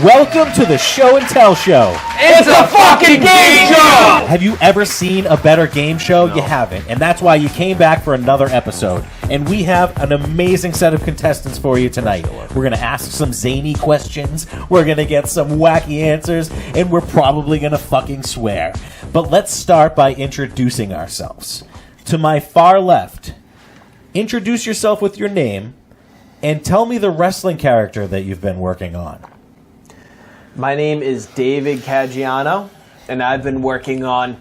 Welcome to the Show and Tell Show. It's a fucking game show! Have you ever seen a better game show? No. You haven't. And that's why you came back for another episode. And we have an amazing set of contestants for you tonight. We're going to ask some zany questions. We're going to get some wacky answers. And we're probably going to fucking swear. But let's start by introducing ourselves. To my far left, introduce yourself with your name and tell me the wrestling character that you've been working on. My name is David Caggiano, and I've been working on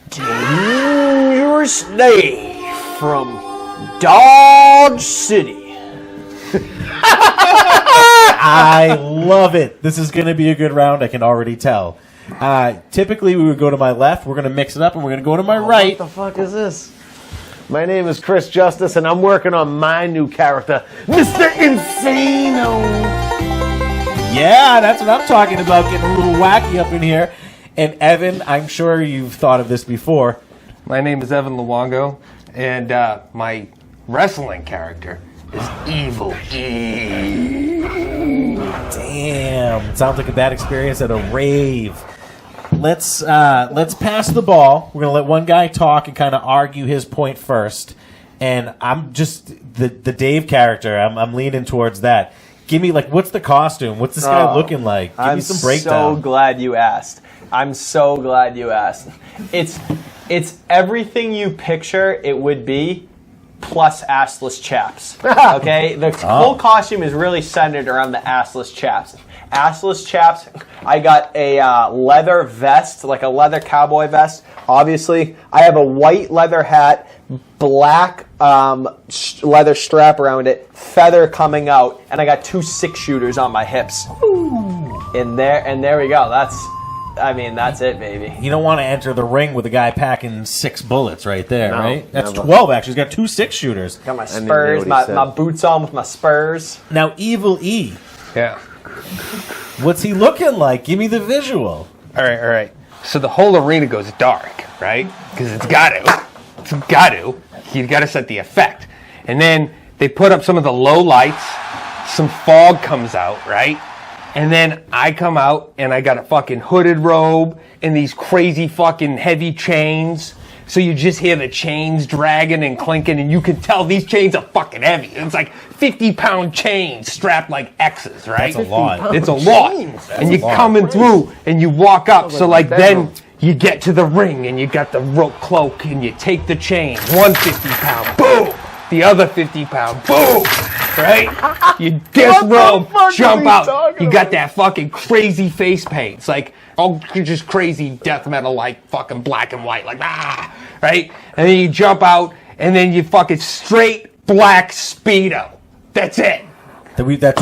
Dangerous Day from Dodge City. I love it. This is going to be a good round, I can already tell. Typically, we would go to my left. We're going to mix it up, and we're going to go to my right. What the fuck is this? My name is Chris Justice, and I'm working on my new character, Mr. Insano. Yeah, that's what I'm talking about, getting a little wacky up in here. And Evan, I'm sure you've thought of this before. My name is Evan Luongo, and my wrestling character is Evil E. Damn, sounds like a bad experience at a rave. Let's pass the ball. We're gonna let one guy talk and kind of argue his point first. And I'm just the Dave character. I'm leaning towards that. Give me, what's the costume? What's this guy looking like? Give me some breakdown. I'm so glad you asked. I'm so glad you asked. It's everything you picture it would be, plus assless chaps. Okay? The whole costume is really centered around the assless chaps. Assless chaps, I got a leather vest, like a leather cowboy vest. Obviously, I have a white leather hat, black leather strap around it, feather coming out, and I got 2 6-shooters on my hips. Ooh. And there we go. That's it, baby. You don't want to enter the ring with a guy packing 6 bullets right there, no, right? That's never. 12, actually. He's got 2 6-shooters. Got my spurs, my boots on with my spurs. Now, Evil E. Yeah. What's he looking like? Give me the visual. All right. So the whole arena goes dark, right? Because it's got to. You've got to set the effect. And then they put up some of the low lights. Some fog comes out, right? And then I come out and I got a fucking hooded robe and these crazy fucking heavy chains. So you just hear the chains dragging and clinking, and you can tell these chains are fucking heavy. It's like 50-pound chains strapped like X's, right? That's a lot. It's a lot. And you're coming through and you walk up. So then you get to the ring and you got the rope cloak and you take the chain. One 50-pound, boom. The other 50-pound, boom. Right? You disrobe, jump out. You got that fucking crazy face paint. It's like just crazy death metal, like fucking black and white, like right? And then you jump out, and then you fucking straight black Speedo. That's it. That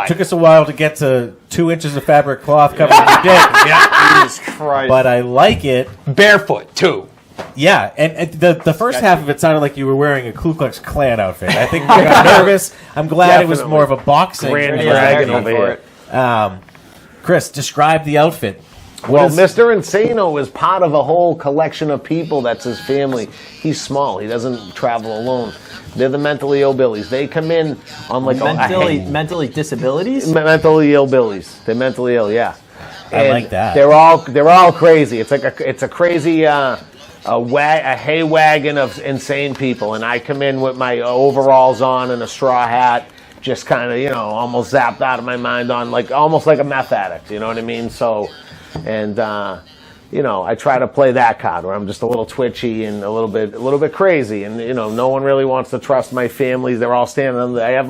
took us a while to get to 2 inches of fabric cloth covering your dick. Yeah, Jesus Christ. But I like it. Barefoot too. Yeah, and the first half of it sounded like you were wearing a Ku Klux Klan outfit. I think you got nervous. I'm glad it was more of a boxing. Grand Dragon over here. Chris, describe the outfit. Well, Mr. Insano is part of a whole collection of people. That's his family. He's small. He doesn't travel alone. They're the mentally ill billies. They come in on mentally disabilities? Mentally ill billies. They're mentally ill, yeah. I like that. They're all crazy. It's a crazy a hay wagon of insane people, and I come in with my overalls on and a straw hat, just kind of almost zapped out of my mind on almost like a meth addict. You know what I mean? So, and I try to play that card where I'm just a little twitchy and a little bit crazy, and no one really wants to trust my families. They're all standing on I have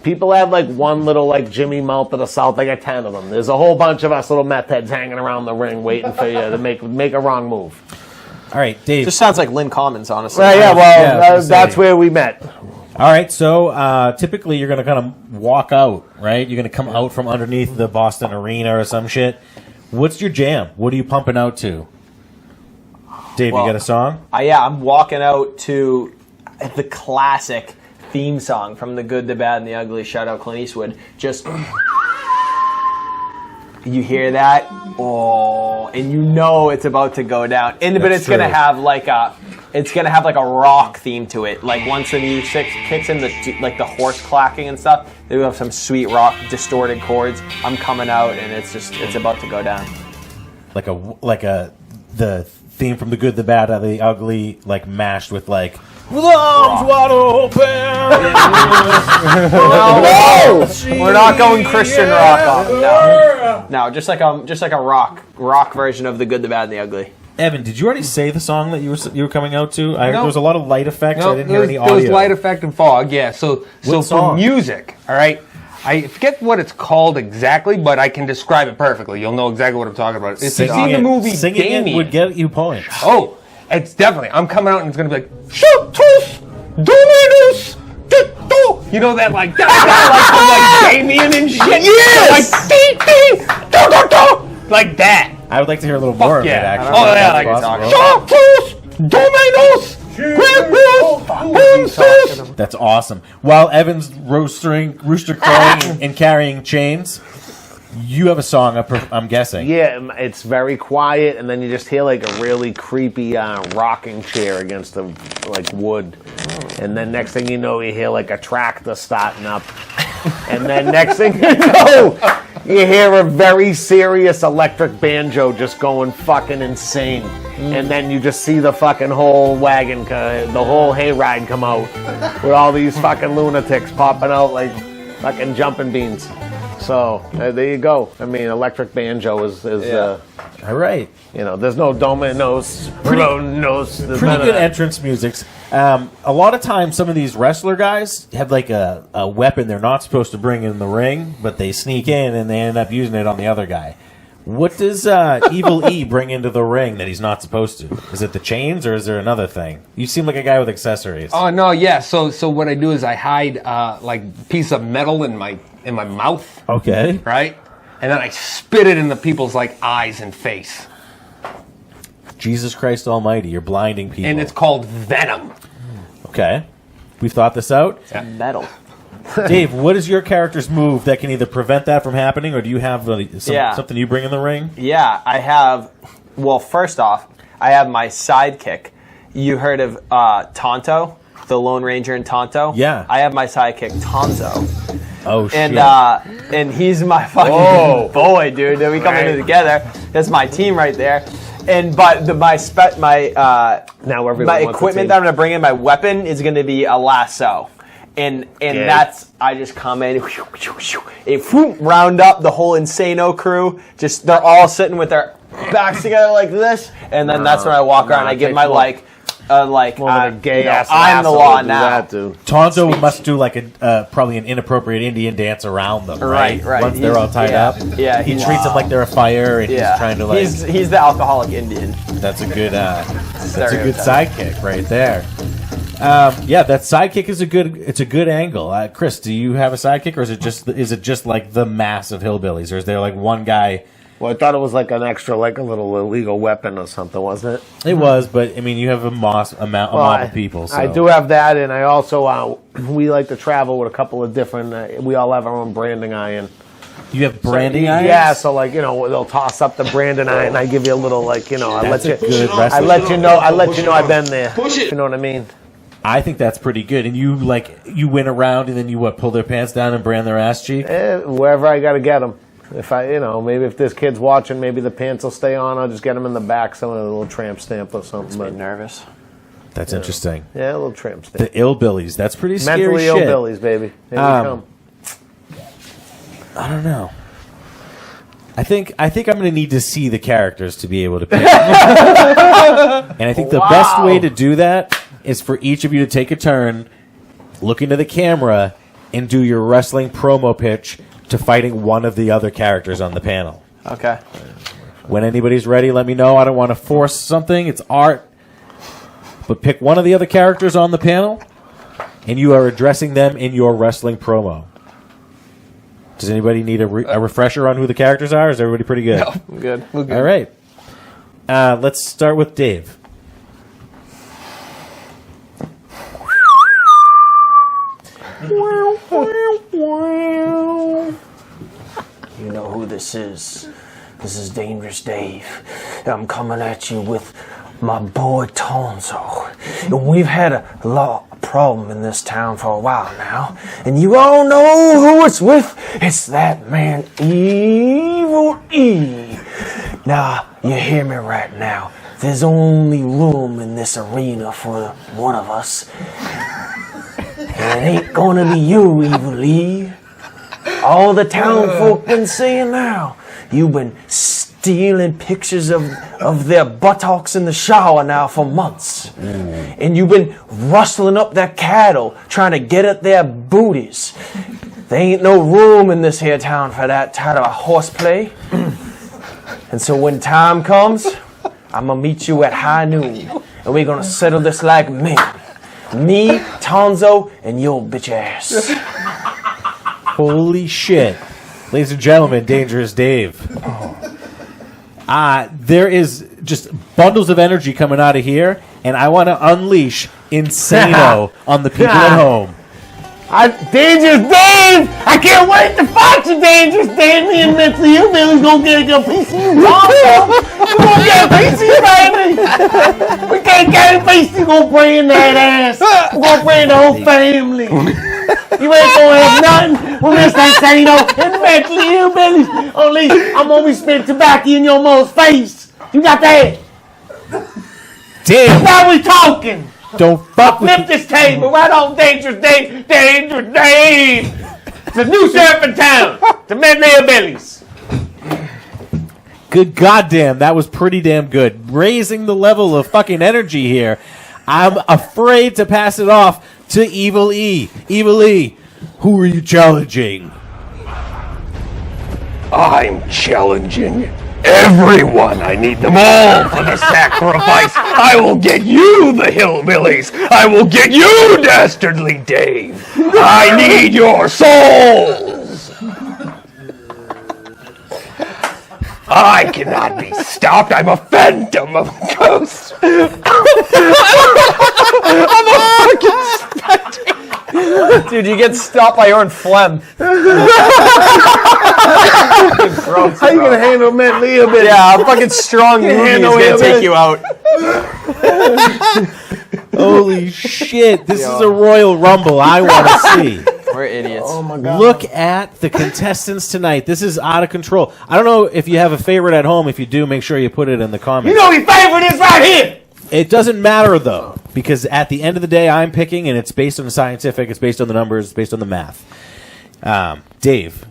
people have one little Jimmy Melt of the South. I got 10 of them. There's a whole bunch of us little meth heads hanging around the ring waiting for you to make a wrong move. All right, Dave. Just sounds like Lynn Commons, honestly. That's where we met. All right, so typically you're going to kind of walk out, right? You're going to come out from underneath the Boston Arena or some shit. What's your jam? What are you pumping out to? Dave, you got a song? I'm walking out to the classic theme song from The Good, the Bad, and the Ugly. Shout out Clint Eastwood. Just... You hear that? Oh, and it's about to go down. But it's going to have it's gonna have like a rock theme to it. Like once the music kicks in, the horse clacking and stuff, they will have some sweet rock distorted chords. I'm coming out, and it's about to go down. The theme from The Good, the Bad, and the Ugly, like mashed with like with arms wide open. No, we're not going Christian rock. No, just like a rock version of The Good, the Bad, and the Ugly. Evan, did you already say the song that you were coming out to? There was a lot of light effects. No, I didn't hear any audio. There was light effect and fog. Yeah. So for song? music, all right. I forget what it's called exactly, but I can describe it perfectly. You'll know exactly what I'm talking about. If you've seen the movie Singing Damien, it would get you points. Oh, it's definitely. I'm coming out and it's gonna be like, Shotus, Dominus, Tito. You know that like like Damien and shit. Yes! Like that. I would like to hear a little more of it, actually. Oh yeah, like Shotus, Dominus. That's awesome. While Evan's rooster crowing and carrying chains, you have a song, I'm guessing. Yeah, it's very quiet, and then you just hear like a really creepy rocking chair against the like wood, and then next thing you know, you hear like a tractor starting up, and then next thing you know, you hear a very serious electric banjo just going fucking insane, and then you just see the fucking whole wagon, the whole hayride come out with all these fucking lunatics popping out like fucking jumping beans. So there you go. I mean, electric banjo is all right. You know, there's no dominos, Pretty good entrance. entrance musics. A lot of times, some of these wrestler guys have like a weapon they're not supposed to bring in the ring, but they sneak in and they end up using it on the other guy. What does Evil E bring into the ring that he's not supposed to? Is it the chains, or is there another thing? You seem like a guy with accessories. Oh no, yeah. So what I do is I hide like a piece of metal in my mouth. Okay. Right, and then I spit it in the people's like eyes and face. Jesus Christ Almighty, you're blinding people. And it's called venom. Okay. We've thought this out. Yeah. Metal. Dave, what is your character's move that can either prevent that from happening, or do you have something you bring in the ring? Yeah, I have. Well, first off, I have my sidekick. You heard of Tonto, the Lone Ranger in Tonto? Yeah. I have my sidekick, Tonzo. Oh, shit. And he's my fucking boy, dude. We come in together. That's my team right there. But my equipment that I'm gonna bring in, my weapon is gonna be a lasso, and that's I just come in, round up the whole Insano crew. Just they're all sitting with their backs together like this, and then that's when I walk around. And I give my gay ass. I'm the law now. Tonzo must do like probably an inappropriate Indian dance around them, right? Right. Once they're all tied up. Yeah, he treats them like they're a fire, and he's trying to like. He's the alcoholic Indian. That's a good. That's a good sidekick right there. Yeah, that sidekick is It's a good angle. Chris, do you have a sidekick, or is it just like the mass of hillbillies, or is there like one guy? Well, I thought it was like an extra, like a little illegal weapon or something, wasn't it? It was, but I mean, you have a mob of people. So. I do have that, and I also we like to travel with a couple of different. We all have our own branding iron. You have branding irons? Yeah, so like they'll toss up the branding iron, and I give you a little like I let you know I've been there. You know what I mean? I think that's pretty good. And you went around, and then you pull their pants down and brand their ass cheek? Wherever I got to get them. If maybe if this kid's watching, maybe the pants will stay on. I'll just get them in the back, some of a little tramp stamp or something. But nervous. That's interesting. Yeah, a little tramp stamp. The illbillies. That's pretty scary Mentally shit. illbillies, baby. Here we come. I don't know. I think I'm going to need to see the characters to be able to pick. And I think the best way to do that is for each of you to take a turn, look into the camera, and do your wrestling promo pitch to fighting one of the other characters on the panel. Okay. When anybody's ready, let me know. I don't want to force something. It's art. But pick one of the other characters on the panel, and you are addressing them in your wrestling promo. Does anybody need a refresher on who the characters are? Is everybody pretty good? No, I'm good. We're good. All right. Let's start with Dave. You know who this is. This is Dangerous Dave. I'm coming at you with my boy Tonzo. And we've had a lot of problem in this town for a while now. And you all know who it's with. It's that man, Evil E. Now, you hear me right now. There's only room in this arena for one of us. And it ain't gonna be you, Evil E. All the town folk been saying now. You've been stealing pictures of their buttocks in the shower now for months. And you've been rustling up their cattle, trying to get at their booties. There ain't no room in this here town for that type of horseplay. And so when time comes, I'm gonna meet you at high noon. And we're gonna settle this like men. Me, Tonzo, and your bitch ass. Holy shit. Ladies and gentlemen, Dangerous Dave. There is just bundles of energy coming out of here, and I want to unleash Insano on the people at home. Dangerous Dave! I can't wait to fight you, Dangerous Dave! Me and Mentally Hillbilly's gonna get a piece of you, Tonzo! We're gonna get a piece of you, baby! We can't get a piece, you gonna bring that ass! We're gonna bring the whole family! You ain't gonna have nothing with Mr. Insano and the Mentally Hillbillies! Only I'm gonna be spitting tobacco in your mom's face! You got that? Damn! Now we talking! Don't fuck with Flip this table right on Dangerous Dave! Dangerous Dave! It's a new sheriff in town! The Mentally Hillbillies! Good goddamn, that was pretty damn good. Raising the level of fucking energy here. I'm afraid to pass it off to Evil E. Evil E, who are you challenging? I'm challenging everyone. I need them all for the sacrifice. I will get you, the hillbillies. I will get you, Dastardly Dave. I need your souls. I cannot be stopped. I'm a phantom of ghosts. I'm a fucking spectator. Dude, you get stopped by your own phlegm. How you gonna handle Mentally Hillbillies? Yeah, a fucking strong movie is gonna take you out. Holy shit, this is a Royal Rumble I want to see. We're idiots. Oh my god. Look at the contestants tonight. This is out of control. I don't know if you have a favorite at home. If you do, make sure you put it in the comments. You know your favorite is right here! It doesn't matter, though, because at the end of the day, I'm picking, and it's based on the scientific, it's based on the numbers, it's based on the math. Dave,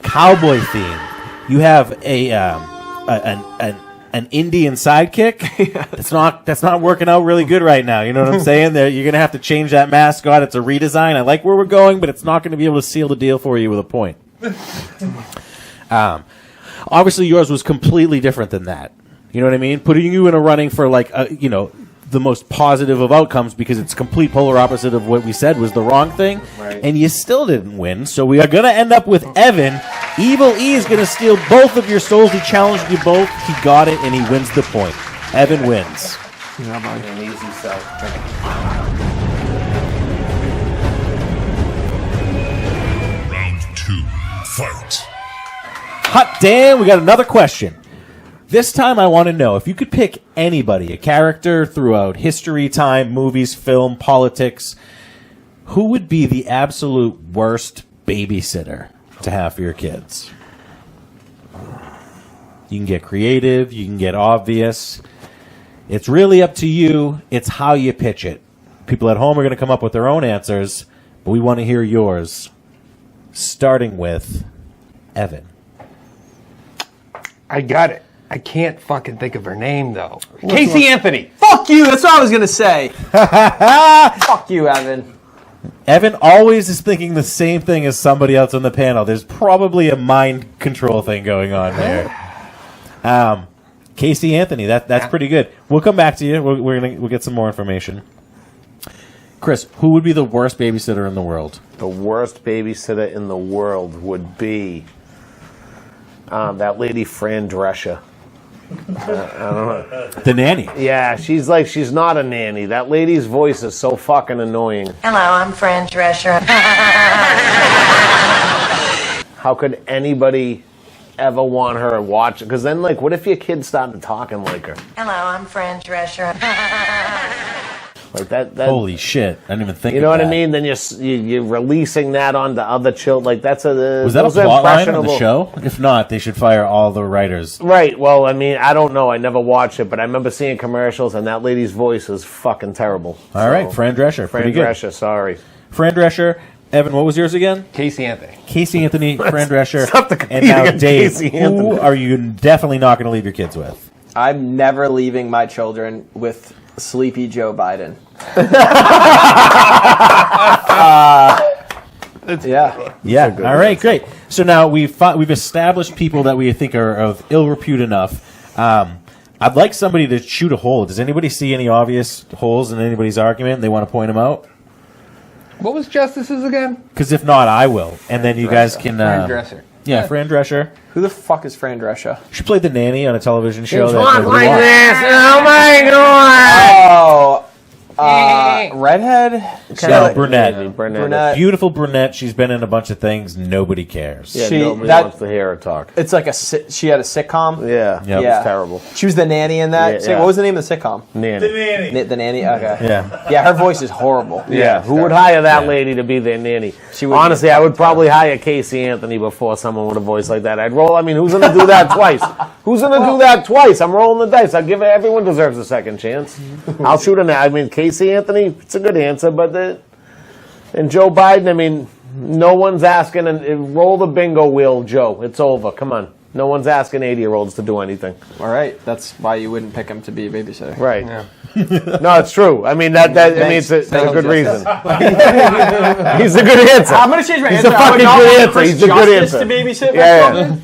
cowboy theme. You have an Indian sidekick. That's not working out really good right now. You know what I'm saying? You're gonna have to change that mascot. It's a redesign. I like where we're going, but it's not going to be able to seal the deal for you with a point. Obviously, yours was completely different than that. You know what I mean? Putting you in a running for the most positive of outcomes, because it's complete polar opposite of what we said was the wrong thing, right. And you still didn't win. So we are going to end up with Evan. Evil E is going to steal both of your souls. He challenged you both. He got it, and he wins the point. Evan wins. Yeah, buddy. An easy sell. Round 2, fight. Hot damn, we got another question. This time I want to know, if you could pick anybody, a character throughout history, time, movies, film, politics, who would be the absolute worst babysitter to have for your kids? You can get creative, you can get obvious. It's really up to you. It's how you pitch it. People at home are going to come up with their own answers, but we want to hear yours. Starting with Evan. I got it. I can't fucking think of her name, though. Casey Anthony. Fuck you, that's what I was gonna say. Fuck you, Evan. Evan always is thinking the same thing as somebody else on the panel. There's probably a mind control thing going on there. Casey Anthony, that's pretty good. We'll come back to you. We'll get some more information. Chris, who would be the worst babysitter in the world? The worst babysitter in the world would be that lady FRAN DRESCHER. I don't know. The nanny. Yeah, she's not a nanny. That lady's voice is so fucking annoying. Hello, I'm FRAN DRESCHER. How could anybody ever want her to watch it. Because then, like, what if your kid started talking like her? Hello, I'm Fran Drescher. Like that. Holy shit! I didn't even think. You know of what that. I mean? Then you're releasing that onto other children. Like that's Was that a plot line on the show? If not, they should fire all the writers. Right. Well, I mean, I don't know. I never watched it, but I remember seeing commercials, and that lady's voice is fucking terrible. All right, Fran Drescher. Fran Pretty good. Drescher. Sorry. Fran Drescher. Evan, what was yours again? Casey Anthony. Casey Anthony, Fran Drescher. Stop the And now, competing Dave, Casey who Anthony. are you definitely not going to leave your kids with? I'm never leaving my children with sleepy Joe Biden. Yeah. Yeah. All right. Great. So now we've established people that we think are of ill repute enough. I'd like somebody to shoot a hole. Does anybody see any obvious holes in anybody's argument? They want to point them out? What was Justice's again? Because if not, I will, and then you guys can. Fran Drescher. Yeah, Fran Drescher. Who the fuck is Fran Drescher? She played the nanny on a television show. It's that not nobody like watched. this. Oh my god. Oh, redhead? No, brunette. Brunette. Beautiful brunette. She's been in a bunch of things. Nobody cares. Yeah, She- nobody that- wants to hear her talk. It's like she had a sitcom. Yeah. Yep. Yeah. It's terrible. She was the nanny in that. Yeah, Say, yeah. what was the name of the sitcom? Nanny. The nanny? Okay. Yeah. Yeah, her voice is horrible. Yeah, who would hire that lady to be their nanny? She would Honestly, be I would probably hire Casey Anthony before someone with a voice like that. I'd roll. I mean, who's going to do that twice? Who's going to do that twice? I'm rolling the dice. I give it. Everyone deserves a second chance. I'll shoot an. I mean, Casey Anthony. It's a good answer, but and Joe Biden. I mean, no one's asking. And roll the bingo wheel, Joe. It's over. Come on. No one's asking 80-year-olds to do anything. All right. That's why you wouldn't pick him to be a babysitter. Right. No, it's true. I mean that. I mean, it's a good reason. He's a good answer. I'm going to change my He's answer. a I would fucking not good want answer. Chris He's a good Justice answer. to babysit my Yeah, children.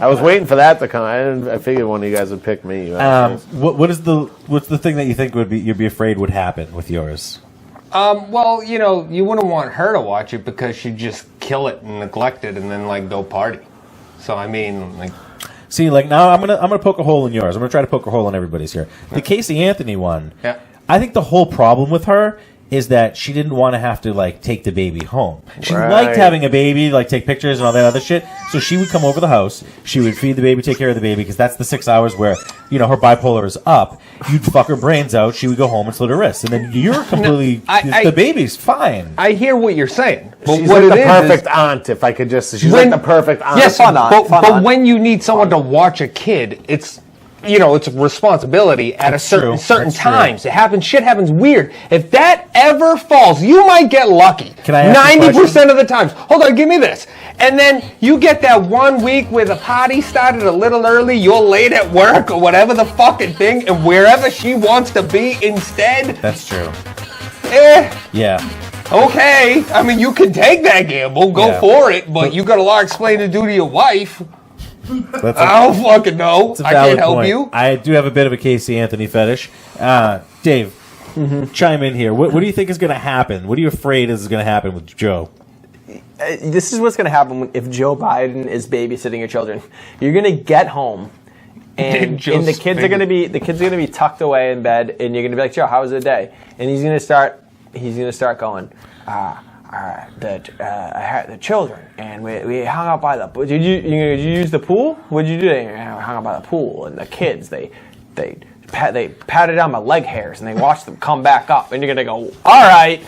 I was waiting for that to come. I figured one of you guys would pick me. What's the thing that you think you'd be afraid would happen with yours? Well, you know, you wouldn't want her to watch it because she'd just kill it and neglect it and then like go party. So I mean, like, See, like now I'm gonna poke a hole in yours. I'm gonna try to poke a hole in everybody's here. The Casey Anthony one. Yeah. I think the whole problem with her is that she didn't want to have to like take the baby home. She Right. liked having a baby, like take pictures and all that other shit. So she would come over the house. She would feed the baby, take care of the baby, because that's the 6 hours where her bipolar is up. You'd fuck her brains out. She would go home and slit her wrists, and then you're completely the baby's fine. I hear what you're saying, but She's what like it the is perfect aunt, if I could just. She's When- like the perfect aunt. yes, Fun aunt, but, fun but aunt. when you need someone to watch a kid, it's it's a responsibility at That's a certain true. certain That's true. times. It happens. Shit happens weird. If that ever falls, you might get lucky. Can I ask you a 90% of the times. Hold on, give me this. And then you get that 1 week where the party started a little early. You're late at work or whatever the fucking thing, and wherever she wants to be instead. That's true. Yeah. Okay. I mean, you can take that gamble, go Yeah. for it, but you got a lot of explaining to do to your wife. That's I don't fucking know. It's a I valid can't help point. you. I do have a bit of a Casey Anthony fetish. Dave, chime in here. What do you think is going to happen? What are you afraid is going to happen with Joe? This is what's going to happen if Joe Biden is babysitting your children. You're going to get home, and Joe's the kids are going to be tucked away in bed, and you're going to be like, Joe, how was the day? And he's going to start going, I had the children, and we hung out by the pool. Did you use the pool? What did you do? We hung out by the pool, and the kids they patted down my leg hairs, and they watched them come back up. And you're gonna go, all right,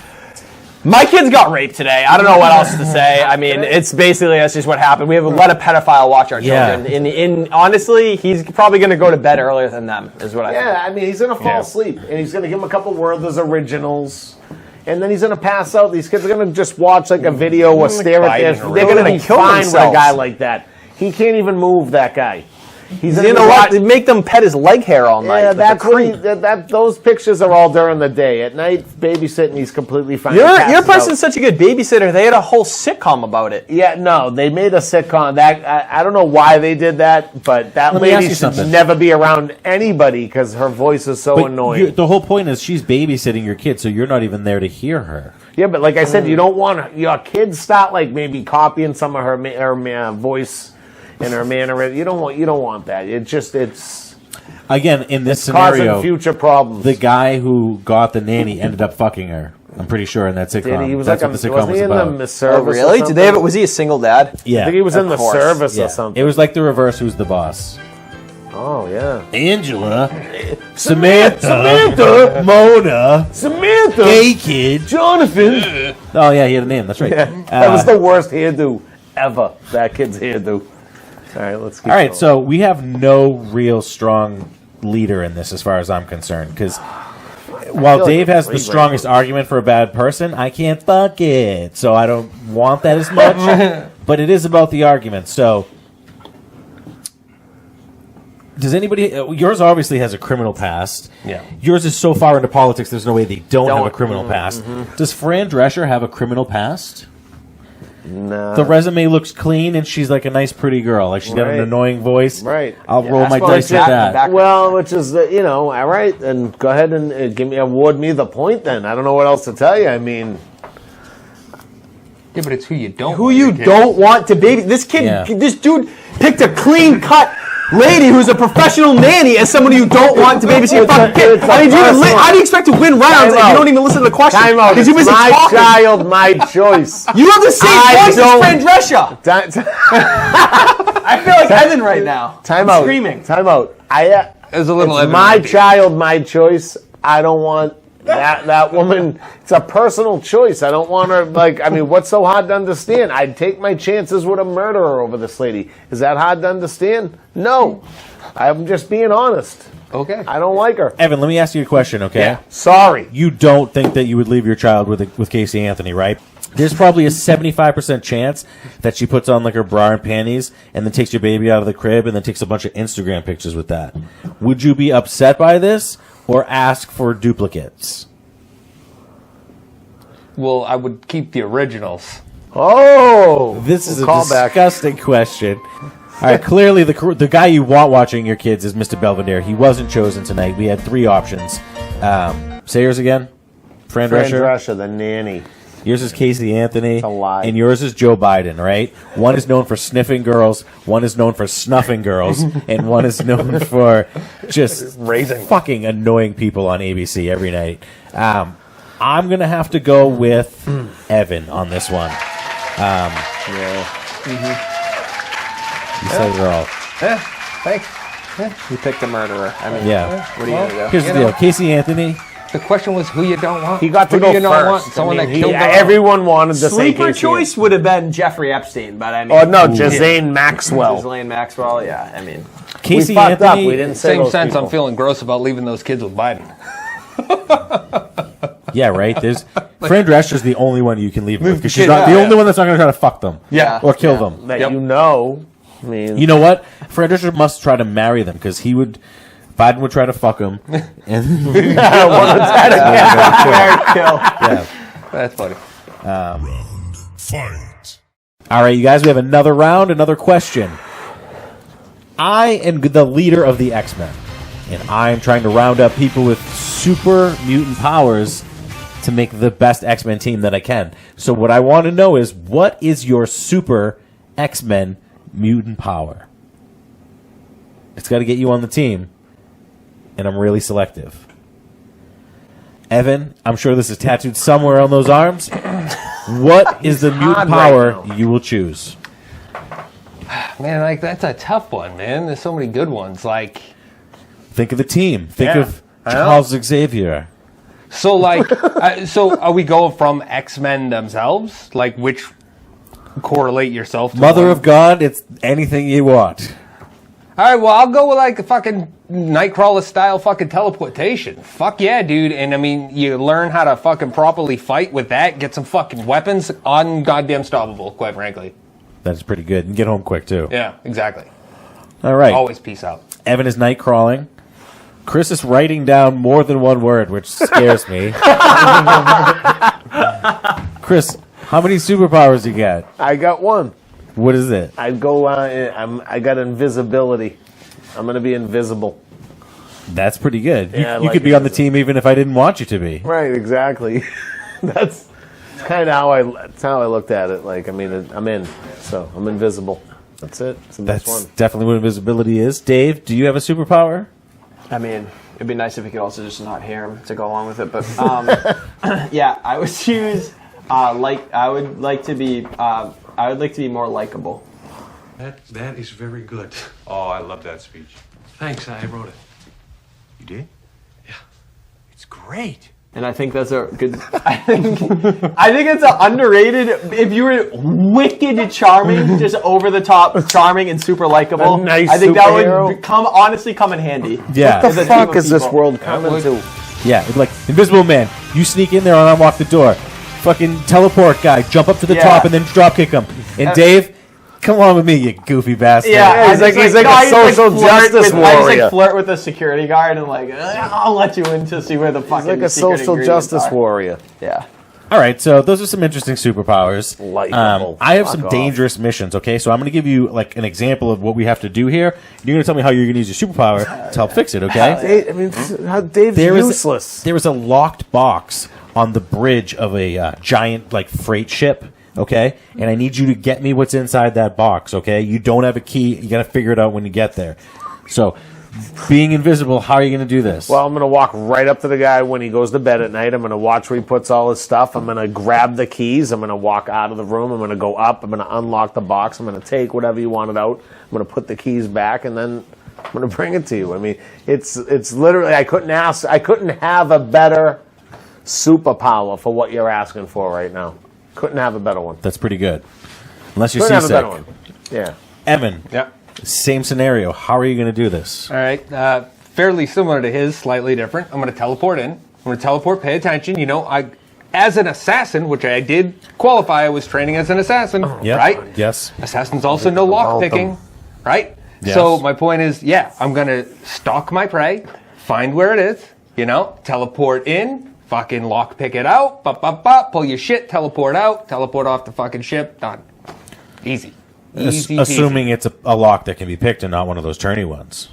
my kids got raped today. I don't know what else to say. I mean, it's basically that's just what happened. We have let a pedophile watch our children. Yeah. In honestly, he's probably gonna go to bed earlier than them. Is what I think. Yeah, I mean, he's gonna fall asleep, and he's gonna give him a couple Werther's originals, and then he's gonna pass out. These kids are gonna just watch like a video or stare at this. Biden They're gonna be kill fine with a themselves. guy like that. He can't even move. That guy. He's You know what? They make them pet his leg hair all night. Yeah, Like that's a what creep. those pictures are all during the day. At night, babysitting, he's completely fine. Your Passes person's out. such a good babysitter. They had a whole sitcom about it. Yeah, no, they made a sitcom. That I don't know why they did that, but that Let me ask lady you should something. never be around anybody because her voice is so But annoying. the whole point is she's babysitting your kid, so you're not even there to hear her. Yeah, but like I said, you don't want your kids start like maybe copying some of her voice and her manner. You don't want that. It's Again, in this causing scenario, future problems. the guy who got the nanny ended up fucking her. I'm pretty sure in that sitcom. He was That's like what the sitcom wasn't was he in about. the service? Oh, really? Did they have? Was he a single dad? Yeah. I think he was in the course. service Yeah. or something. It was like the reverse. Who's the boss? Oh yeah. Angela, Samantha, Mona, Samantha, Hey Kid, Jonathan. Oh yeah, he had a name. That's right. That was the worst hairdo ever. That kid's hairdo. All right, let's keep All right, going. so we have no real strong leader in this, as far as I'm concerned, because while like Dave we're has the free strongest argument for a bad person, I can't fuck it, so I don't want that as much. But it is about the argument. So, does anybody? Yours obviously has a criminal past. Yeah. Yours is so far into politics. There's no way they don't have a Don't. criminal past. Does Fran Drescher have a criminal past? Nah. The resume looks clean, and she's like a nice, pretty girl. Like she's got an Right. annoying voice. Right. I'll roll that's my what dice I'm with saying. that. Back- Well, which is all right, then go ahead and award me the point. Then I don't know what else to tell you. I mean, Yeah, but it's who you don't. Who want you your kid. don't want to baby? This kid, Yeah. this dude picked a clean cut lady who's a professional nanny as someone you don't want to babysit your fucking kid. it's a I mean, personal- how do you expect to win rounds if out. you don't even listen to the question? time out. Because It's you busy my talking. child, my choice. You have the same I voice as don't- Fran Drescher. I feel like Evan right now. Time I'm out. screaming. Time out. There's a little It's Evan my right there. child, my choice. I don't want that woman. It's a personal choice. I don't want her. I mean, what's so hard to understand? I'd take my chances with a murderer over this lady. Is that hard to understand? No. I'm just being honest. Okay. I don't like her. Evan, let me ask you a question, okay? Sorry. You don't think that you would leave your child with Casey Anthony, right? There's probably a 75% chance that she puts on like her bra and panties and then takes your baby out of the crib and then takes a bunch of Instagram pictures with that. Would you be upset by this or ask for duplicates? Well, I would keep the originals. Oh, This is a callback. disgusting question. All right, clearly the guy you want watching your kids is Mr. Belvedere. He wasn't chosen tonight. We had three options. Say yours again. Fran Fran Drescher. Drescher, the nanny. Yours is Casey Anthony. a lie. And yours is Joe Biden, right? One is known for sniffing girls, one is known for snuffing girls, and one is known for just Raising. fucking annoying people on ABC every night. I'm going to have to go with Evan on this one. You said it all. Yeah, thanks. You picked a murderer. I mean, Yeah. what are you going to do? Here's the You deal. know. Casey Anthony, The question was who you don't want. He got to who go do you not want? first. Someone I mean, that killed their own. everyone wanted to say Sleeper Casey choice would have been Jeffrey Epstein, but I mean, Oh no, Jazane Maxwell. Ghislaine Maxwell. Yeah, I mean, Casey we fucked up. Anthony. We didn't say Same those sense. people. I'm feeling gross about leaving those kids with Biden. Yeah, right. There's Fran Drescher's the only one you can leave with because she's kid not out, the yeah. only one that's not going to try to fuck them. Yeah. or kill them. That Yep. you know. I mean, You know what? Fran Drescher must try to marry them because he would. Biden would try to fuck him, and yeah. That's funny. Round fight. All right, you guys, we have another round, another question. I am the leader of the X-Men, and I am trying to round up people with super mutant powers to make the best X-Men team that I can. So what I want to know is, what is your super X-Men mutant power? It's got to get you on the team, and I'm really selective. Evan, I'm sure this is tattooed somewhere on those arms. What is the mutant hard power right now. you will choose? Man, like that's a tough one, man. There's so many good ones. Like, Think of the team. Think Yeah, of I know. Charles Xavier. so like, so are we going from X-Men themselves? Like, which correlate yourself to Mother one? of God, it's anything you want. All right, well, I'll go with like a fucking Nightcrawler style fucking teleportation. Fuck yeah, dude. And I mean, you learn how to fucking properly fight with that, get some fucking weapons, goddamn stoppable, quite frankly. That's pretty good. And get home quick, too. Yeah, exactly. All right. Always peace out. Evan is night crawling. Chris is writing down more than one word, which scares me. Chris, how many superpowers you got? I got one. What is it? I go. I got invisibility. I'm gonna be invisible. That's pretty good. Yeah, I You like could be it. on the team even if I didn't want you to be. Right. Exactly. That's kind of how I looked at it. Like, I mean, I'm in, so I'm invisible. That's it. It's the best That's one. definitely what invisibility is. Dave, do you have a superpower? I mean, It'd be nice if we could also just not hear him to go along with it. But yeah, I would choose I would like to be more likable. That is very good. Oh, I love that speech. Thanks, I wrote it. You did? Yeah. It's great. And I think that's a good. I think it's an underrated. If you were wicked charming, just over the top charming and super likable, nice I think superhero. that would honestly come in handy. Yeah. What the fuck is this world coming to? Yeah, like Invisible Man. You sneak in there and unlock the door. Fucking teleport guy, jump up to the top and then drop kick him. And Dave, come along with me, you goofy bastard. Yeah, he's like a social justice warrior. I just flirt with a security guard and I'll let you in to see where the fucking. He's like a social justice warrior. Yeah. All right, so those are some interesting superpowers. Likeable. I have Fuck some off. dangerous missions. Okay, so I'm going to give you like an example of what we have to do here. You're going to tell me how you're going to use your superpower to help fix it. Okay? I mean, Dave's useless. There was a locked box on the bridge of a giant like freight ship. Okay, and I need you to get me what's inside that box. Okay, you don't have a key. You got to figure it out when you get there. So, being invisible, how are you going to do this? Well, I'm going to walk right up to the guy when he goes to bed at night. I'm going to watch where he puts all his stuff. I'm going to grab the keys. I'm going to walk out of the room. I'm going to go up. I'm going to unlock the box. I'm going to take whatever you wanted out. I'm going to put the keys back, and then I'm going to bring it to you. I mean, it's literally I couldn't have a better superpower for what you're asking for right now. Couldn't have a better one. That's pretty good. Unless you're Couldn't have a seasick. better one. Yeah. Evan. Yeah. Same scenario. How are you going to do this? All right. Fairly similar to his, slightly different. I'm going to teleport in. I'm going to teleport. Pay attention. You know, as an assassin, which I did qualify, I was training as an assassin, Yep. right? Yes. Assassins also know lock picking, right? Yes. So my point is, yeah, I'm going to stalk my prey, find where it is, you know, teleport in, fucking lock pick it out, pull your shit, teleport out, teleport off the fucking ship, done. Easy. Easy Assuming peasy. it's a lock that can be picked and not one of those turny ones.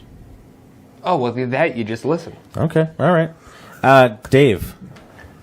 Oh, well, that you just listen. Okay, all right. Dave,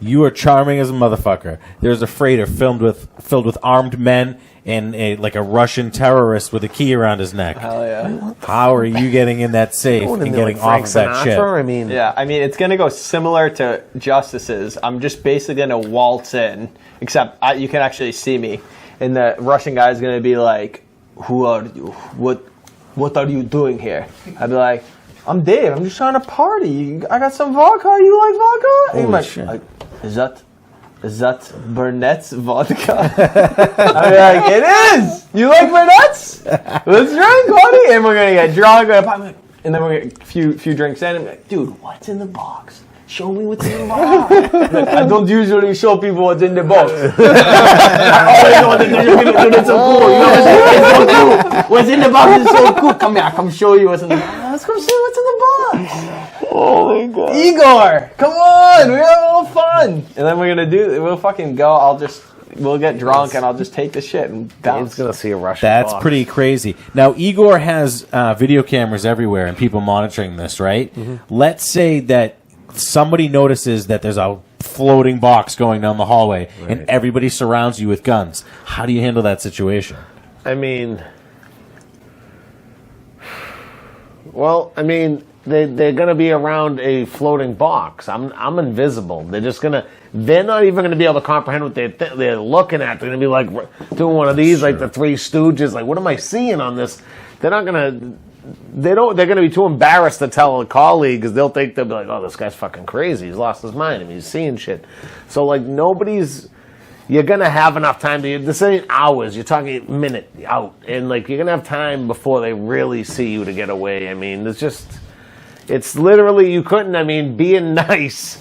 you are charming as a motherfucker. There's a freighter filled with armed men and a Russian terrorist with a key around his neck. Hell yeah. How are you getting in that safe and getting off of that ship? I mean, Yeah, I mean, it's going to go similar to Justice's. I'm just basically going to waltz in, except you can actually see me. And the Russian guy is going to be like, who are you? What are you doing here? I'd be like, I'm Dave. I'm just trying to party. I got some vodka. You like vodka? And Holy he's shit. like, is that Burnett's vodka? I'd be like, it is. You like Burnett's? Let's drink, buddy. And we're going to get drunk. And then we're going to get a few drinks in. And be like, dude, what's in the box? Show me what's in the box. Like, I don't usually show people what's in the box. I always want to show people because it's so cool. You know, it's so cool. What's in the box is so cool. Come here, come show you what's in the box. Let's go see what's in the box. Oh my god. Igor, come on, we're having a little fun. And then we'll fucking go. We'll get drunk and I'll just take the shit and bounce. Dave's going to see a Russian That's box. pretty crazy. Now, Igor has video cameras everywhere and people monitoring this, right? Mm-hmm. Let's say that somebody notices that there's a floating box going down the hallway and everybody surrounds you with guns. How do you handle that situation? I mean, they're going to be around a floating box. I'm invisible. They're not even going to be able to comprehend what they're looking at. They're going to be like doing one of these, like the Three Stooges. Like, what am I seeing on this? They're not going to. They're going to be too embarrassed to tell a colleague because they'll be like, oh, this guy's fucking crazy. He's lost his mind. I mean, he's seeing shit. So, like, you're going to have enough time this ain't hours. You're talking a minute out. And, like, you're going to have time before they really see you to get away. I mean, it's literally, you couldn't, being nice.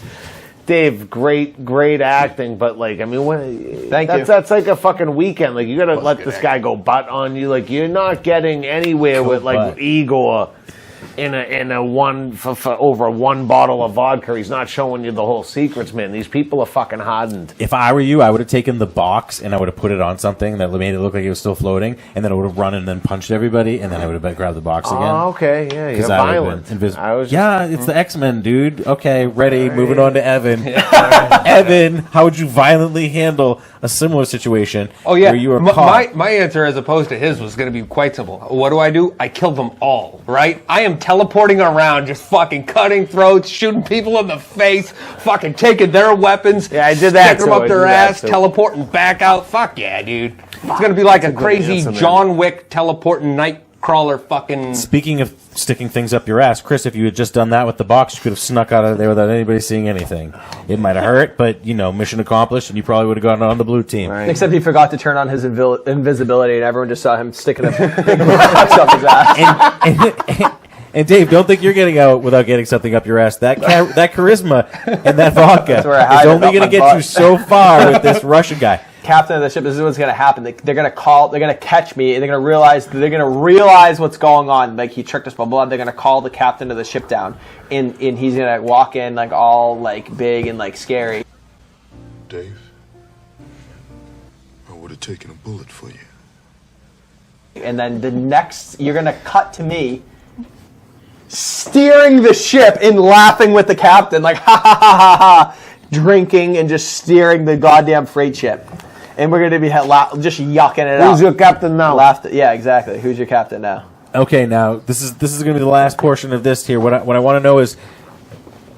Dave, great acting, but like, I mean, Thank you. That's like a fucking weekend. Like, you gotta let this guy go butt on you. Like, you're not getting anywhere with like Igor in a one for over one bottle of vodka. He's not showing you the whole secrets, man. These people are fucking hardened. If I were you, I would have taken the box and I would have put it on something that made it look like it was still floating, and then I would have run and then punched everybody, and then I would have grabbed the box again. Oh, okay, yeah, you're violent. It's the X-Men, dude. Okay, ready. Right. Moving on to Evan. Evan, how would you violently handle a similar situation? Oh yeah, where you were caught? My answer, as opposed to his, was going to be quite simple. What do? I kill them all, right? I am fucking teleporting around, just fucking cutting throats, shooting people in the face, fucking taking their weapons. Yeah, I did that Stick them too. up their I did that ass, too. teleporting back out. Fuck yeah, dude. It's gonna be like a crazy answer, man. John Wick teleporting Nightcrawler fucking... Speaking of sticking things up your ass, Chris, if you had just done that with the box, you could have snuck out of there without anybody seeing anything. It might have hurt, but, mission accomplished, and you probably would have gotten on the blue team. Right. Except he forgot to turn on his invisibility, and everyone just saw him sticking a big box up his ass. And Dave, don't think you're getting out without getting something up your ass. That charisma and that vodka where I hide is it only up going my to get butt. you so far with this Russian guy. Captain of the ship, this is what's going to happen. They're going to catch me, and they're going to realize what's going on. Like, he tricked us, blah, blah, blah. They're going to call the captain of the ship down, and he's going to walk in, like, all, like, big and, like, scary. Dave, I would have taken a bullet for you. And then you're going to cut to me steering the ship and laughing with the captain, like, ha, ha, ha, ha, ha, drinking and just steering the goddamn freight ship. And we're going to be just yucking it out. Who's your captain now? Yeah, exactly. Who's your captain now? Okay, now this is going to be the last portion of this here. What I want to know is,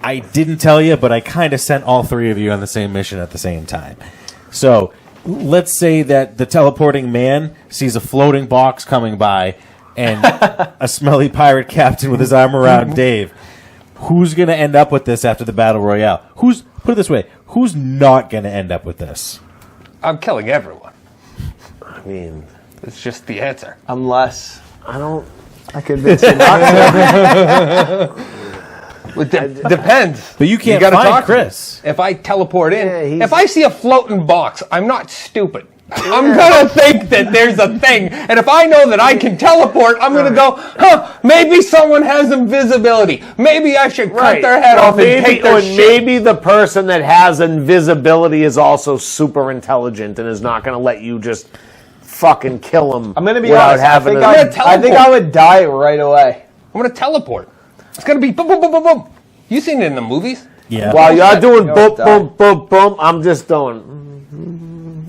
I didn't tell you, but I kind of sent all three of you on the same mission at the same time. So let's say that the teleporting man sees a floating box coming by and a smelly pirate captain with his arm around Dave. Who's going to end up with this after the battle royale? Put it this way, who's not going to end up with this? I'm killing everyone. I mean, It's just the answer. Unless I convince you not to. It depends. But you can't gotta find talk to Chris. me. If I teleport in, Yeah, if I see a floating box, I'm not stupid. I'm gonna think that there's a thing, and if I know that I can teleport, I'm gonna go, maybe someone has invisibility. Maybe I should cut their head off and take their shit. Maybe the person that has invisibility is also super intelligent and is not going to let you just fucking kill him. I'm going to be without honest, I think I would die right away. I'm gonna teleport. It's gonna be boom, boom, boom, boom, boom. You seen it in the movies? Yeah. While you're doing You boom, don't boom, boom, boom, I'm just doing.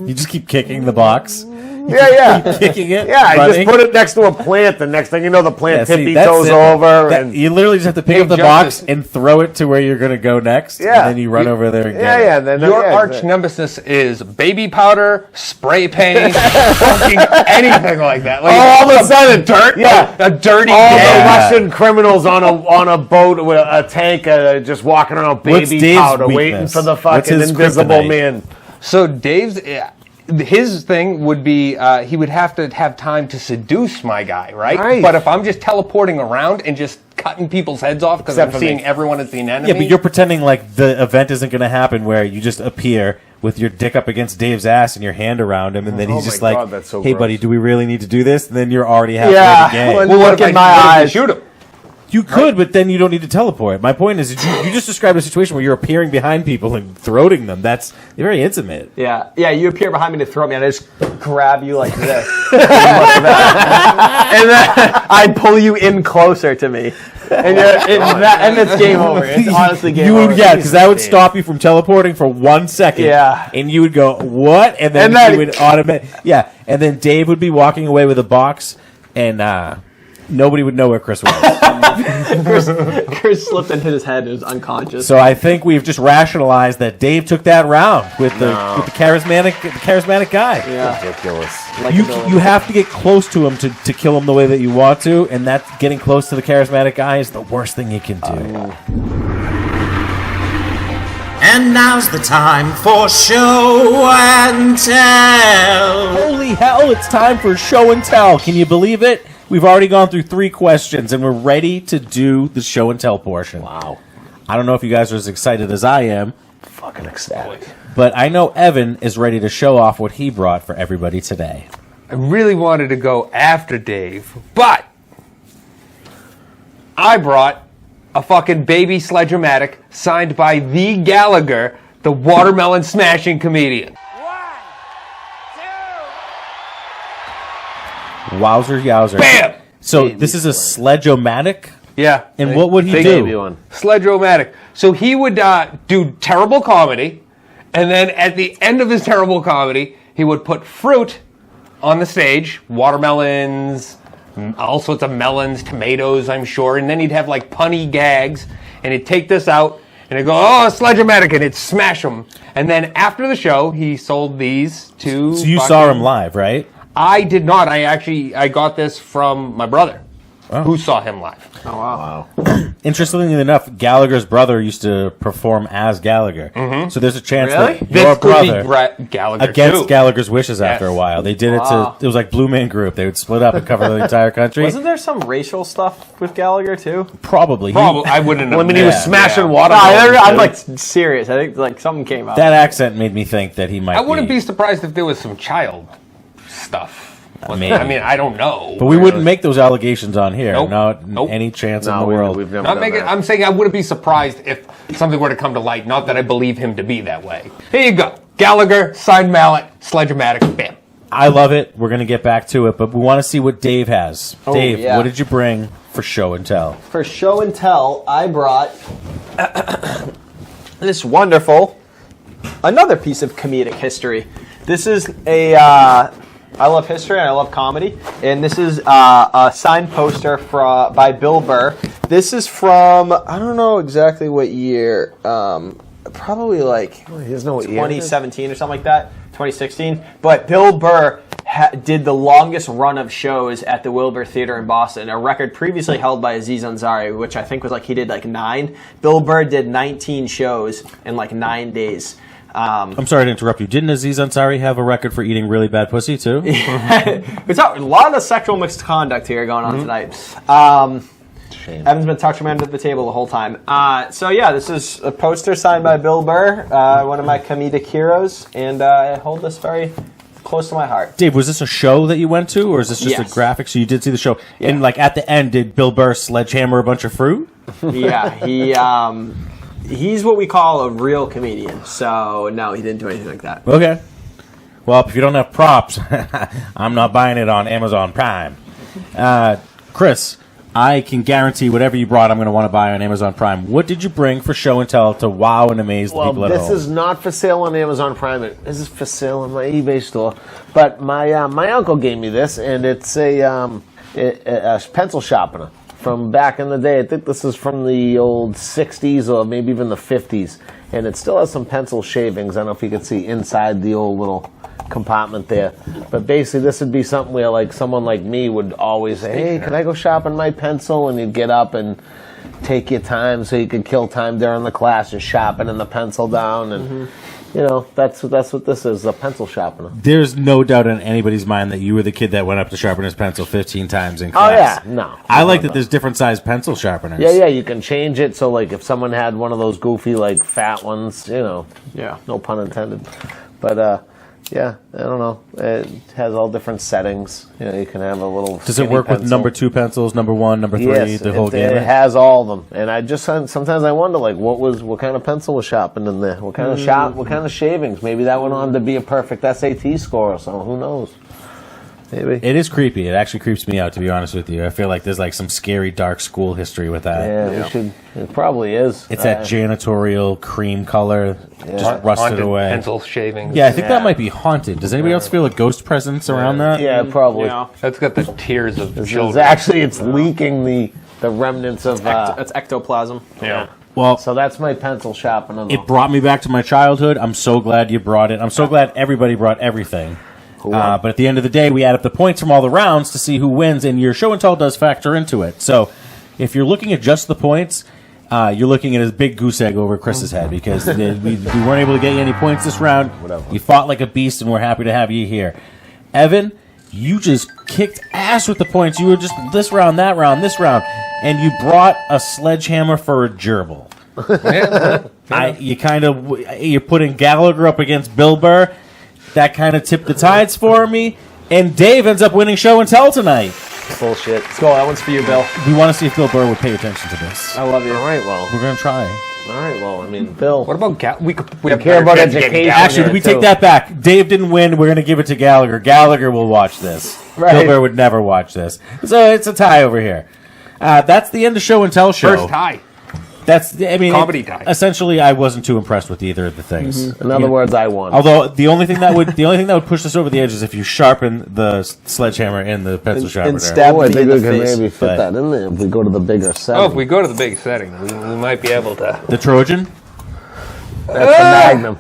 You just keep kicking the box. Yeah. Kicking it. Yeah, I running. just put it next to a plant, and next thing you know, the plant See, tippy that's toes it. over. That- And you literally just have to pick Hey, up the Justice. box and throw it to where you're going to go next. Yeah. And then you run over there and get yeah. it. Then, Your yeah, arch exactly. nemesis is baby powder, spray paint, fucking anything like that. Like All of a sudden, dirt, yeah. a dirty All gang. the Russian criminals on a boat with a tank, just walking around What's baby Dave's powder, waiting weakness? for the What's fucking his invisible kryptonite? man. So Dave's his thing would be he would have to have time to seduce my guy, right? Right. But if I'm just teleporting around and just cutting people's heads off because I'm Except for seeing me. everyone as the enemy. Yeah, but you're pretending like the event isn't going to happen where you just appear with your dick up against Dave's ass and your hand around him, and then he's my just like, God, that's so hey, gross. buddy, do we really need to do this? And then you're already halfway Yeah. to the game. Well, what Look if in I my what if I eyes. shoot him? You could, but then you don't need to teleport. My point is, you just described a situation where you're appearing behind people and throating them. That's very intimate. Yeah, you appear behind me to throw me, and I just grab you like this. And then I pull you in closer to me. And it's game over. It's honestly game over. Yeah, because that would stop you from teleporting for 1 second. Yeah. And you would go, what? And then And then- you would yeah. And then Dave would be walking away with a box, and nobody would know where Chris was. Chris slipped into his head and was unconscious. So I think we've just rationalized that Dave took that round with the charismatic guy. Yeah. Ridiculous. You have to get close to him to kill him the way that you want to, and that getting close to the charismatic guy is the worst thing you can do. And now's the time for show and tell. Holy hell, it's time for show and tell. Can you believe it? We've already gone through 3 questions, and we're ready to do the show and tell portion. Wow. I don't know if you guys are as excited as I am, Fucking ecstatic. but I know Evan is ready to show off what he brought for everybody today. I really wanted to go after Dave, but I brought a fucking baby sledge-o-matic signed by the Gallagher, the watermelon smashing comedian. Wowzer yowzer. Bam! So this is a sledge-o-matic? Yeah. And what would he Big do? Baby one. Sledge-o-matic. So he would do terrible comedy, and then at the end of his terrible comedy, he would put fruit on the stage, watermelons, all sorts of melons, tomatoes, I'm sure. And then he'd have like punny gags, and he'd take this out, and he'd go, "Oh, Sledge-O-Matic," and he'd smash them. And then after the show, he sold these to... So you saw him live, right? I did not. I got this from my brother, who saw him live. Oh, wow. Interestingly enough, Gallagher's brother used to perform as Gallagher. So there's a chance that your This could be brother, Brett Gallagher against too. Gallagher's wishes after a while, they did it to, it was like Blue Man Group. They would split up and cover the entire country. Wasn't there some racial stuff with Gallagher too? Probably. I wouldn't know. I mean, he was smashing water. I'm like serious. I think like something came out. That accent made me think that he might I wouldn't be surprised if there was some child stuff. Maybe. I mean, I don't know. But we wouldn't make those allegations on here. Nope. Not any chance in the world. We've never Not done making, that. I'm saying I wouldn't be surprised if something were to come to light. Not that I believe him to be that way. Here you go. Gallagher, signed mallet, Sledge-O-Matic, bam. I love it. We're going to get back to it, but we want to see what Dave has. Dave, yeah. what did you bring for show and tell? For show and tell, I brought this wonderful, another piece of comedic history. This is a, I love history and I love comedy, and this is a signed poster by Bill Burr. This is from, I don't know exactly what year, probably like 2017 or something like that, 2016. But Bill Burr did the longest run of shows at the Wilbur Theater in Boston, a record previously held by Aziz Ansari, which I think was like he did like 9. Bill Burr did 19 shows in like 9 days. I'm sorry to interrupt you. Didn't Aziz Ansari have a record for eating really bad pussy too? It's a lot of sexual misconduct here going on tonight. Evan's been touching me under the table the whole time. So yeah, this is a poster signed by Bill Burr, one of my comedic heroes, and I hold this very close to my heart. Dave, was this a show that you went to, or is this just a graphic? So you did see the show, and like at the end, did Bill Burr sledgehammer a bunch of fruit? Yeah, he's what we call a real comedian. So no, he didn't do anything like that. Okay. Well, if you don't have props, I'm not buying it on Amazon Prime. Chris, I can guarantee whatever you brought, I'm going to want to buy on Amazon Prime. What did you bring for show and tell to wow and amaze the people at home? This is not for sale on Amazon Prime. This is for sale on my eBay store. But my my uncle gave me this, and it's a pencil sharpener from back in the day. I think this is from the old 60s or maybe even the 50s. And it still has some pencil shavings. I don't know if you can see inside the old little compartment there. But basically this would be something where like someone like me would always say, "Hey, can I go sharpen my pencil?" And you'd get up and take your time so you could kill time during the class just sharpening the pencil down. And you know, that's what this is, a pencil sharpener. There's no doubt in anybody's mind that you were the kid that went up to sharpen his pencil 15 times in class. Oh yeah, no. I like that there's different sized pencil sharpeners. Yeah, you can change it. So like if someone had one of those goofy like fat ones, you know, no pun intended. But yeah, I don't know. It has all different settings. You know, you can have a little. Does it work with number 2 pencils, number 1, number 3, yes, the whole it gamut? has all of them. And I just sometimes I wonder like what kind of pencil was sharpened in there? What kind of what kind of shavings? Maybe that went on to be a perfect SAT score or something. Who knows? Maybe. It is creepy. It actually creeps me out, to be honest with you. I feel like there's like some scary dark school history with that. Yeah, we should. It probably is. It's that janitorial cream color, just rusted Haunted away. pencil shavings. Yeah, I think that might be haunted. Does anybody else feel a ghost presence around that? Yeah, probably. Yeah. That's got the tears of children. It's leaking the remnants of. That's ectoplasm. Yeah. Well, So that's my pencil sharpener. it brought me back to my childhood. I'm so glad you brought it. I'm so glad everybody brought everything. But at the end of the day, we add up the points from all the rounds to see who wins, and your show and tell does factor into it. So if you're looking at just the points, you're looking at a big goose egg over Chris's head because we weren't able to get you any points this round. You fought like a beast, and we're happy to have you here. Evan, you just kicked ass with the points. You were just this round, that round, this round, and you brought a sledgehammer for a gerbil. You're putting Gallagher up against Bill Burr. That kind of tipped the tides for me. And Dave ends up winning show and tell tonight. Bullshit. Let's go. That one's for you, Bill. We want to see if Bill Burr would pay attention to this. I love you. All right, well. We're going to try. All right, well, I mean, Bill. What about we have care about better chance of education. getting Actually, we take that back. Dave didn't win. We're going to give it to Gallagher. Gallagher will watch this. Right. Bill Burr would never watch this. So it's a tie over here. That's the end of show and tell show. First tie. Comedy time. Essentially, I wasn't too impressed with either of the things. In other words, I won. Although the only thing that would push us over the edge is if you sharpen the sledgehammer and the pencil sharpener. And stab I me think in we the can face. maybe fit that in there if we go to the bigger setting. Oh, if we go to the big setting, we might be able to. The Trojan. That's the Magnum.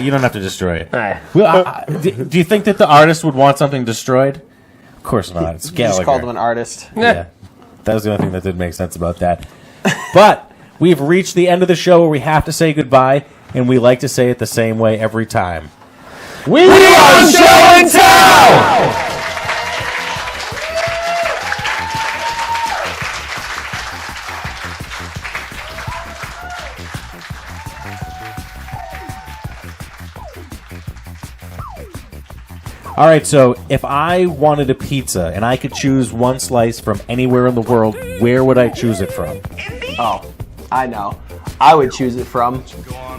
You don't have to destroy it. All right. Well, do you think that the artist would want something destroyed? Of course not. It's You Gallagher. just called him an artist. Yeah, that was the only thing that didn't make sense about that. But we've reached the end of the show where we have to say goodbye, and we like to say it the same way every time. We are show and tell! All right, so if I wanted a pizza and I could choose one slice from anywhere in the world, where would I choose it from? Oh, I know. I would choose it from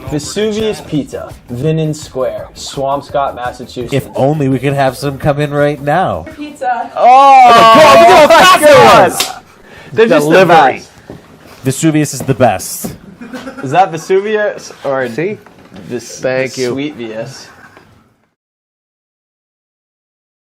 Vesuvius Pizza, Vinnon Square, Swampscott, Massachusetts. If only we could have some come in right now. Pizza. oh my God! They're just the Delivery. best. Vesuvius is the best. Is that Vesuvius or See? this? Thank you. Sweetvius.